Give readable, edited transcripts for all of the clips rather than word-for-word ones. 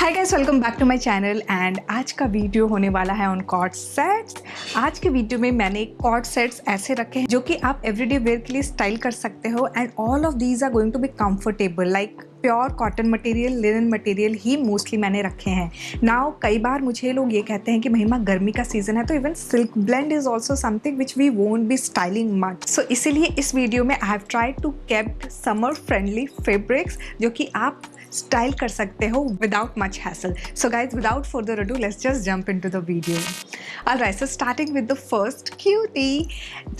Hi guys, welcome back to my channel and आज का video होने वाला है ऑन कॉर्ड सेट्स। आज के वीडियो में मैंने कॉर्ड सेट्स ऐसे रखे हैं जो कि आप एवरीडे वेयर के लिए स्टाइल कर सकते हो and all of these are going to be comfortable like pure cotton material, linen material ही मोस्टली मैंने रखे हैं। नाउ कई बार मुझे लोग ये कहते हैं कि महिमा गर्मी का सीजन है तो even silk blend is also something which we won't be styling much. So इसीलिए इस वीडियो में I have tried to kept summer friendly fabrics जो कि आप स्टाइल कर सकते हो without much hassle. So guys, without further ado, let's just jump into the video. Alright, so starting with the first cutie,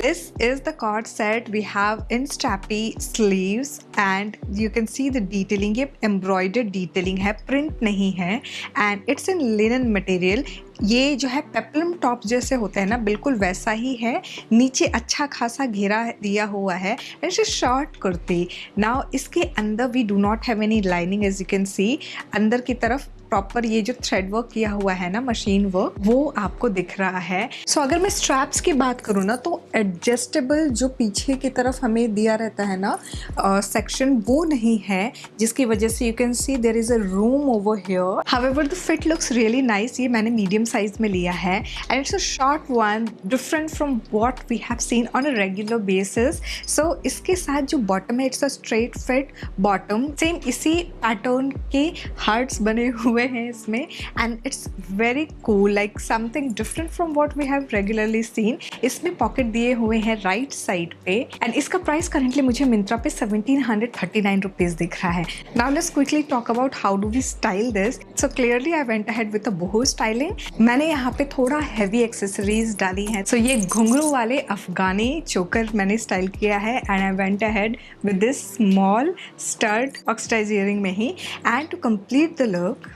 this is the cord set. We have in strappy sleeves and you can see the detailing. ये embroidered detailing है, print नहीं है and it's in linen material. ये जो है peplum top जैसे होता है ना, बिल्कुल वैसा ही है। नीचे अच्छा खासा घेरा दिया हुआ है। It's short kurti. नाउ इसके अंदर we do not have any lining, as you can see. अंदर की तरफ प्रॉपर ये जो थ्रेड वर्क किया हुआ है ना, मशीन वर्क, वो आपको दिख रहा है। सो अगर मैं स्ट्रैप्स की बात करूँ ना, तो एडजस्टेबल जो पीछे की तरफ हमें दिया रहता है ना सेक्शन, वो नहीं है, जिसकी वजह से you can see there is a room over here. However the fit looks really nice. ये मैंने मीडियम साइज में लिया है and it's a short one, different from what we have seen on a regular basis. So इसके साथ जो bottom है, it's a straight fit bottom, same इसी पैटर्न के हार्ट्स बने हुए हैं इसमें and it's very cool, like something different from what we have regularly seen. इसमें पॉकेट दिए हुए हैं राइट साइड पे एंड इसका प्राइस करेंटली मुझे मिंत्रा पे 1739 रुपीज दिख रहा है। Now let's quickly talk about how do we style this. So clearly I went ahead with a boho styling. मैंने यहाँ पे थोड़ा हैवी एक्सेसरीज डाली हैं। सो ये घुंघरू वाले अफगानी चोकर मैंने स्टाइल किया है and I went ahead with this small stud oxidize earring में ही। And to complete the look,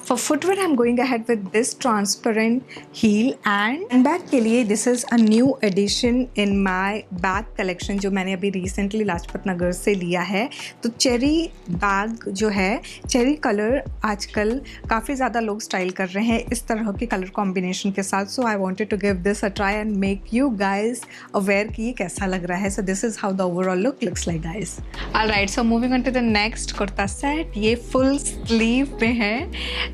for footwear I'm going ahead with this transparent heel and handbag के लिए this is a new addition in my bag collection जो मैंने अभी recently Lajpat Nagar से लिया है। तो चेरी बैग जो है, चेरी कलर आजकल काफ़ी ज़्यादा लोग स्टाइल कर रहे हैं इस तरह के कलर कॉम्बिनेशन के साथ। So I wanted to give this a try and make you guys aware कि ये कैसा लग रहा है। So this is how the overall look looks like guys. Alright, so moving on to the next kurta set. ये full sleeve में है।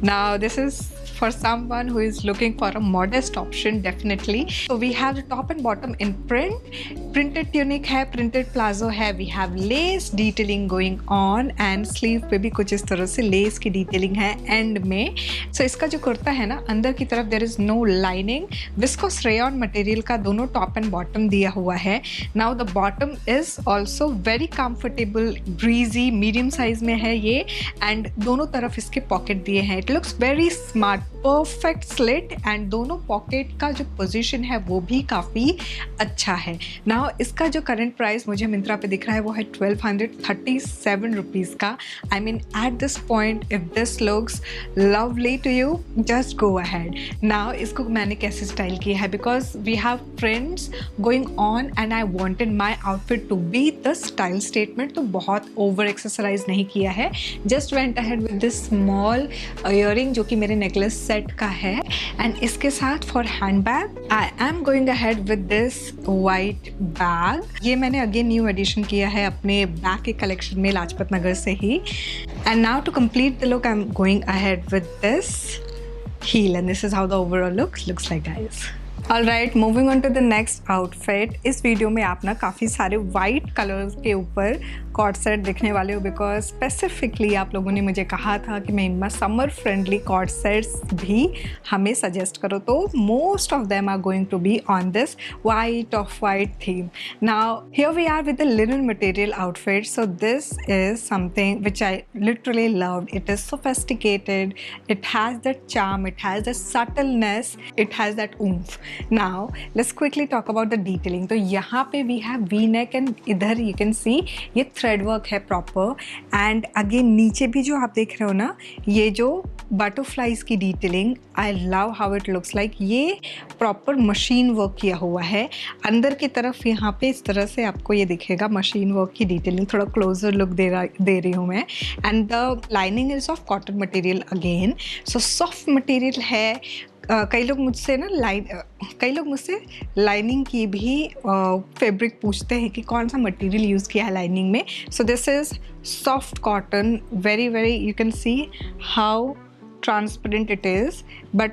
Now this is for someone who is looking for a modest option, definitely. So we have the top and bottom in print, printed tunic है, printed plazo है, we have lace detailing going on and sleeve पे भी कुछ इस तरह से lace की detailing है end में। So इसका जो कुर्ता है ना, अंदर की तरफ there is no lining, viscose rayon material का दोनों top and bottom दिया हुआ है। Now the bottom is also very comfortable, breezy, medium size में है ये and दोनों तरफ इसके पॉकेट दिए हैं। It looks very smart, perfect slit and दोनों पॉकेट का जो पोजीशन है वो भी काफ़ी अच्छा है। नाउ इसका जो करंट प्राइस मुझे मिंत्रा पे दिख रहा है वो है 1237 रुपीज़ का। I mean at this point if this looks lovely to you, just go ahead. Now इसको मैंने कैसे स्टाइल किया है, because we have friends going on and I wanted my outfit to be the style statement. तो बहुत over accessorise नहीं किया है, just went ahead with this small earring जो कि मेरे नेकलेस सेट का है एंड इसके साथ for hand bag I am going ahead with this white bag. ये मैंने अगेन न्यू एडिशन किया है अपने बैग के कलेक्शन में लाजपत नगर से ही। And now to complete the look I am going ahead with this heel and this is how the overall looks like guys. Alright, moving on to the next outfit. इस video में आप ना काफ़ी सारे white colours के ऊपर cord set दिखने वाले हो, बिकॉज स्पेसिफिकली आप लोगों ने मुझे कहा था कि मैं समर फ्रेंडली कॉर्ड सेट्स भी हमें सजेस्ट करो। तो most of them are going to be on this white off white theme. Now here we are with the linen material outfit. So this is something which I literally loved. It is sophisticated, it has that charm, it has that subtleness, it has that oomph. Now let's quickly talk about the detailing. तो यहाँ पे we have V-neck and इधर you can see ये thread work है proper and again नीचे भी जो आप देख रहे हो ना, ये जो butterflies की detailing, I love how it looks like. ये proper machine work किया हुआ है। अंदर की तरफ यहाँ पे इस तरह से आपको ये दिखेगा machine work की detailing। थोड़ा closer look दे रही हूँ मैं। And the lining is of cotton material again. So soft material है, कई लोग मुझसे लाइनिंग की भी फैब्रिक पूछते हैं कि कौन सा मटेरियल यूज़ किया है लाइनिंग में. सो this is soft cotton, very very, you can see how transparent it is, but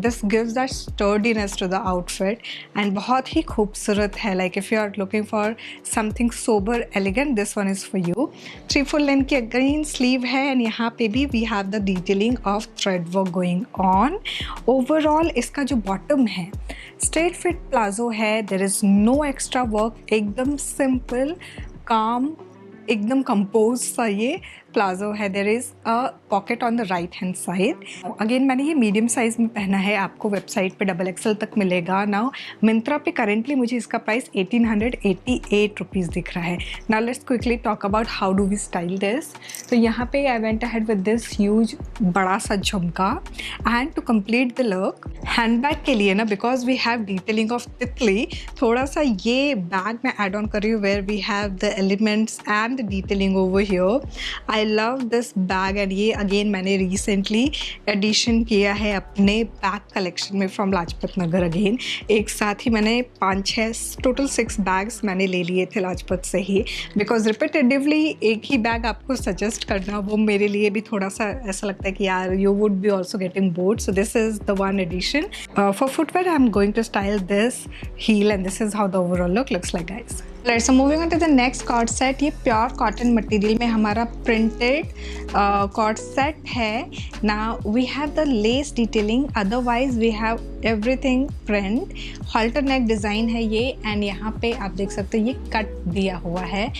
this gives that sturdiness to the outfit and बहुत ही खूबसूरत है. Like if you are looking for something sober elegant, this one is for you. 3/4 length की again sleeve है and यहाँ पे भी we have the detailing of thread work going on. Overall इसका जो bottom है straight fit प्लाजो है, there is no extra work, एकदम simple, calm, एकदम कंपोज सा ये प्लाजो है. There is a pocket on the right hand side. Again मैंने ये मीडियम साइज़ में पहना है, आपको वेबसाइट पे XXL तक मिलेगा. नाउ मिंत्रा पे करेंटली मुझे इसका प्राइस 1888 रुपीज़ दिख रहा है. Now let's quickly talk about how do we style this. तो यहाँ पे I went ahead with this huge बड़ा सा jhumka and to complete the look hand bag के लिए ना, because we have detailing of तितली, थोड़ा सा ये बैग में ऐड ऑन कर रही हूँ where we have the elements and the detailing over here. I love this bag and ये अगेन मैंने रिसेंटली एडिशन किया है अपने बैग कलेक्शन में फ्रॉम लाजपत नगर. अगेन एक साथ ही मैंने 5-6 टोटल 6 बैग्स मैंने ले लिए थे लाजपत से ही, बिकॉज रिपीटेटिवली एक ही बैग आपको सजेस्ट करना वो मेरे लिए भी थोड़ा सा ऐसा लगता है कि यार you would be also getting bored. So this is the one addition. For footwear I am going to style this heel and this is how the overall look looks like guys. Let's moving on to the next cord set. ये pure cotton material में हमारा printed cord set है. Now we have the less detailing, otherwise we have everything print. Halter neck design है ये and यहाँ पे आप देख सकते हो ये कट दिया हुआ है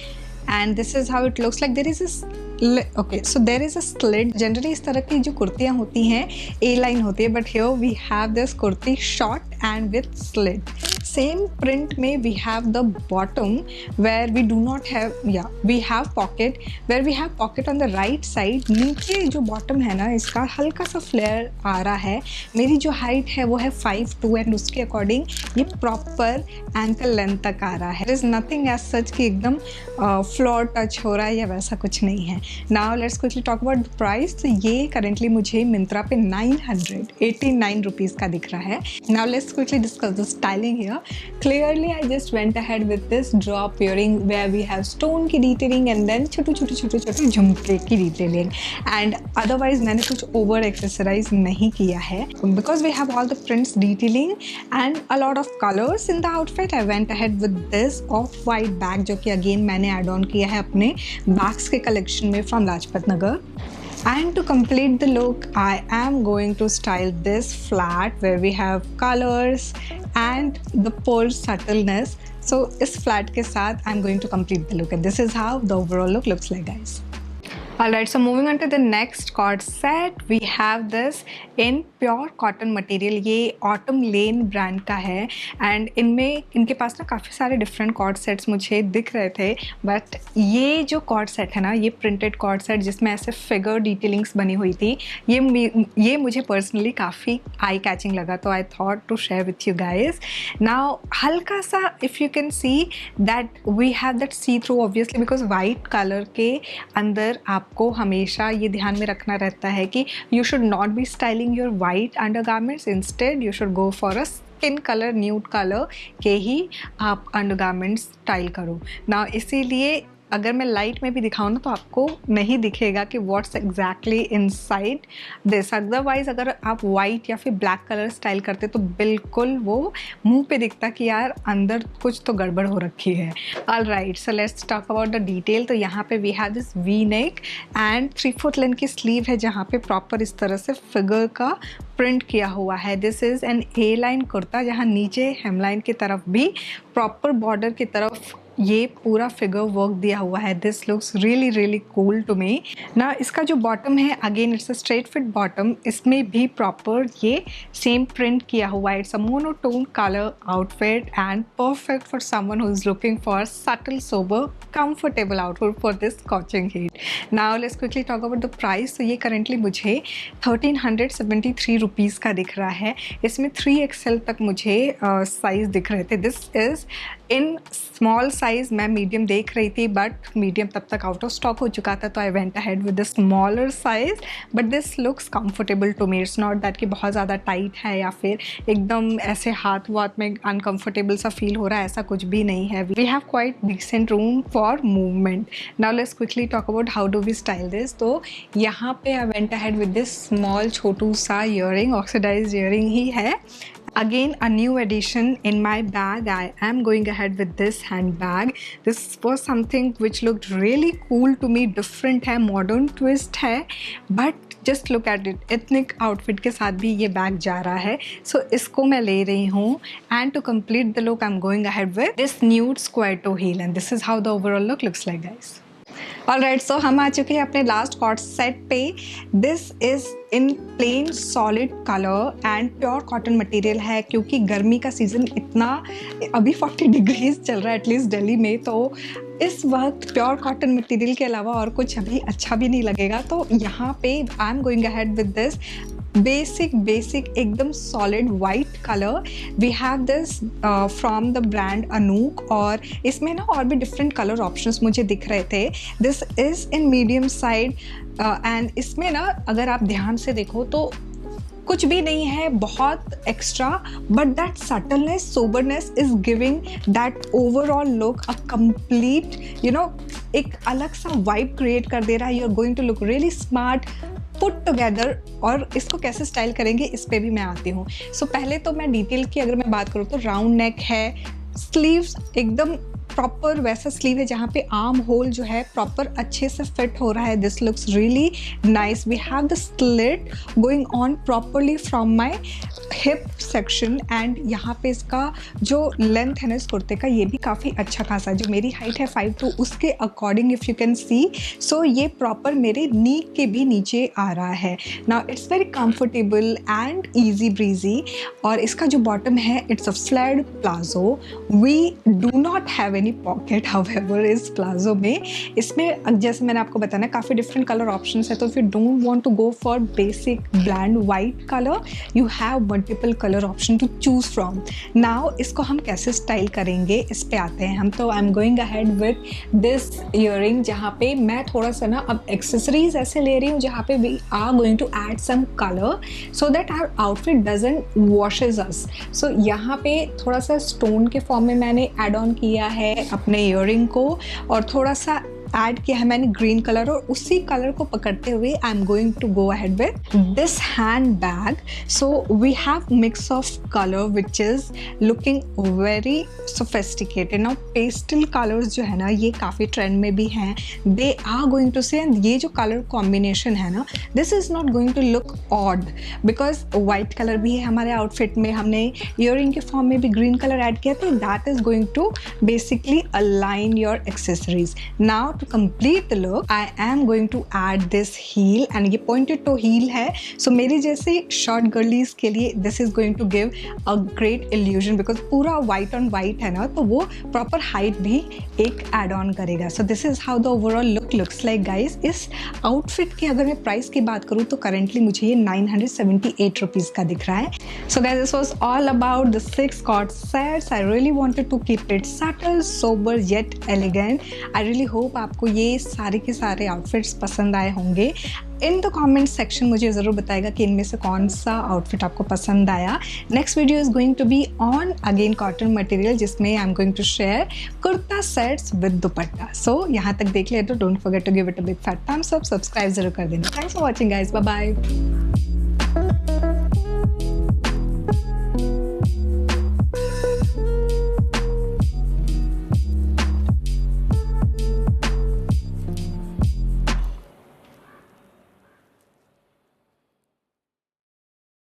and this is how it looks like. There is okay, so there is a slit. Generally इस तरह की जो कुर्तियाँ होती हैं ए लाइन होती है, but here we have this kurti short and with slit. Same print में we have the bottom where we do not have, या we have pocket where we have pocket on the right side. नीचे जो bottom है ना इसका हल्का सा flare आ रहा है. मेरी जो हाइट है वो है 5'2" एंड उसके अकॉर्डिंग ये प्रॉपर एंकल लेंथ तक आ रहा है. There is nothing as such कि एकदम फ्लोर टच हो रहा है या वैसा कुछ नहीं है. Now let's quickly talk about the price. तो ये करेंटली मुझे मिंत्रा पे 989 रुपीज़ का दिख रहा है. Now let's quickly discuss the styling here. Clearly I just went ahead with this drop earring where we have stone की detailing and then छोटे झुमके की detailing, and otherwise मैंने कुछ over accessorize नहीं किया है because we have all the prints detailing and a lot of colors in the outfit. I went ahead with this off-white bag जो कि again मैंने add on किया है अपने bags के collection में from Lajpat Nagar. And to complete the look, I am going to style this flat where we have colors and the pearl subtleness. So इस flat के साथ I'm going to complete the look and this is how the overall look looks like, guys. Alright, so moving on to the next cord set, we have this in pure cotton material. ये Autumn Lane brand का है and इनके पास ना काफ़ी सारे different cord sets मुझे दिख रहे थे, बट ये जो कॉर्ड सेट है ना, ये प्रिंटेड कॉर्ड सेट जिसमें ऐसे फिगर डिटेलिंग्स बनी हुई थी, ये मुझे पर्सनली काफ़ी आई कैचिंग लगा, तो I thought to share with you guys. Now हल्का सा if you can see that we have that see through obviously because white colour के अंदर आपको हमेशा ये ध्यान में रखना रहता है कि you should not be styling your white undergarments, instead you should go for a skin colour, nude colour के ही आप अंडरगारमेंट्स स्टाइल करो ना. इसीलिए अगर मैं लाइट में भी दिखाऊँ ना तो आपको नहीं दिखेगा कि what's exactly inside this. Otherwise अगर आप वाइट या फिर ब्लैक कलर स्टाइल करते तो बिल्कुल वो मुंह पे दिखता कि यार अंदर कुछ तो गड़बड़ हो रखी है. Alright, so let's talk about the detail. तो यहाँ पे we have this V neck and 3/4 length की स्लीव है जहाँ पे प्रॉपर इस तरह से फिगर का प्रिंट किया हुआ है. This is an A line kurta जहाँ नीचे हेमलाइन की तरफ भी प्रॉपर बॉर्डर की तरफ ये पूरा फिगर वर्क दिया हुआ है. This looks really really cool to me. ना इसका जो बॉटम है again it's a straight fit bottom, इसमें भी प्रॉपर ये सेम प्रिंट किया हुआ है. It's a monotone colour outfit and perfect for someone who is looking for subtle sober comfortable outfit for this scorching heat. Now let's quickly talk about the price. तो ये currently मुझे 1373 rupees का दिख रहा है. इसमें 3XL तक मुझे साइज़ दिख रहे थे. This is in small size मैं मीडियम देख रही थी, बट मीडियम तब तक आउट ऑफ स्टॉक हो चुका था, तो I went ahead with the smaller size. But this looks comfortable to me. It's not that कि बहुत ज़्यादा टाइट है या फिर एकदम ऐसे हाथ वाथ में अनकम्फर्टेबल सा फील हो रहा है, ऐसा कुछ भी नहीं है. We have quite decent room for movement. Now let's quickly talk about how do we style this. तो यहाँ पे I went ahead with this small छोटू सा ईयरिंग, ऑक्सीडाइज्ड ईयरिंग ही है. Again, a new addition in my bag. I am going ahead with this handbag. This was something which looked really cool to me. Different है, modern twist है, but just look at it. Ethnic outfit के साथ भी ये bag जा रहा है. So इसको मैं ले रही हूँ. And to complete the look, I'm going ahead with this nude square toe heel. And this is how the overall look looks like, guys. Alright, so हम आ चुके हैं अपने लास्ट कॉट सेट पे. This is in plain solid colour and pure cotton material है, क्योंकि गर्मी का सीज़न इतना अभी 40 डिग्रीज चल रहा है एटलीस्ट दिल्ली में, तो इस वक्त प्योर कॉटन मटेरियल के अलावा और कुछ अभी अच्छा भी नहीं लगेगा. तो यहाँ पे I am going ahead with this basic एकदम solid white colour. We have this from the brand Anouk, और इसमें ना और भी डिफरेंट कलर ऑप्शंस मुझे दिख रहे थे. This is in medium side and इसमें ना अगर आप ध्यान से देखो तो कुछ भी नहीं है बहुत extra, but that subtleness, soberness is giving that overall look a complete, you know, एक अलग सा वाइब क्रिएट कर दे रहा है. You are going to look really smart put together. और इसको कैसे स्टाइल करेंगे इस पे भी मैं आती हूँ. सो पहले तो मैं डिटेल की अगर मैं बात करूँ तो राउंड नेक है, स्लीव्स एकदम प्रॉपर वैसा स्लीव है जहाँ पे आर्म होल जो है प्रॉपर अच्छे से फिट हो रहा है. This looks really nice. We have the slit going on properly from my hip section, and यहाँ पे इसका जो लेंथ है ना इस कुर्ते का, ये भी काफ़ी अच्छा खासा है. जो मेरी हाइट है 5'2", उसके according if you can see, so ये प्रॉपर मेरे नी के भी नीचे आ रहा है. Now it's very comfortable and easy breezy. और इसका जो बॉटम है it's a flared palazzo. We do not have any pocket however इस प्लाजो में. इसमें जैसे मैंने आपको बताया काफ़ी डिफरेंट कलर ऑप्शंस है, तो if you don't want to go for basic bland white colour, you have multiple colour option to choose from. Now इसको हम कैसे स्टाइल करेंगे इस पे आते हैं हम. तो I am going ahead with this earring, जहाँ पे मैं थोड़ा सा ना अब एक्सेसरीज ऐसे ले रही हूँ जहाँ पे we are going to add some colour so that our outfit doesn't washes us. सो यहाँ पे थोड़ा सा स्टोन के फॉर्म में मैंने एड ऑन किया है अपने ईयरिंग को, और थोड़ा सा ऐड किया है मैंने ग्रीन कलर, और उसी कलर को पकड़ते हुए I am going to go ahead with this hand bag. So we have mix of colour which is looking very sophisticated. Now pastel colours जो है ना ये काफ़ी ट्रेंड में भी हैं. They are going to say, and ये जो कलर कॉम्बिनेशन है ना, this is not going to look odd because white colour भी है हमारे आउटफिट में. हमने ईयरिंग के फॉर्म में भी ग्रीन कलर ऐड किया, तो that is going to basically align your accessories. Now to complete the look, I am going to add this heel, and ये pointed toe heel है. So मेरी जैसे short girlies के लिए this is going to give a great illusion because पूरा white on white है ना, तो वो proper height भी एक add on करेगा. So this is how the overall look looks like, guys. इस outfit की अगर मैं price की बात करूँ तो currently मुझे ये 978 रुपीज़ का दिख रहा है. So guys, this was all about the 6 cord sets. I really wanted to keep it subtle, sober yet elegant. I really hope आपको ये सारे के सारे आउटफिट्स पसंद आए होंगे. इन द कमेंट सेक्शन मुझे ज़रूर बताएगा कि इनमें से कौन सा आउटफिट आपको पसंद आया. Next video is going to be on again cotton material, जिसमें I am going to share kurta sets with dupatta. So यहाँ तक देख लिया तो don't forget to give it a big fat thumbs up, subscribe जरूर कर देना. Thanks for watching guys, bye bye.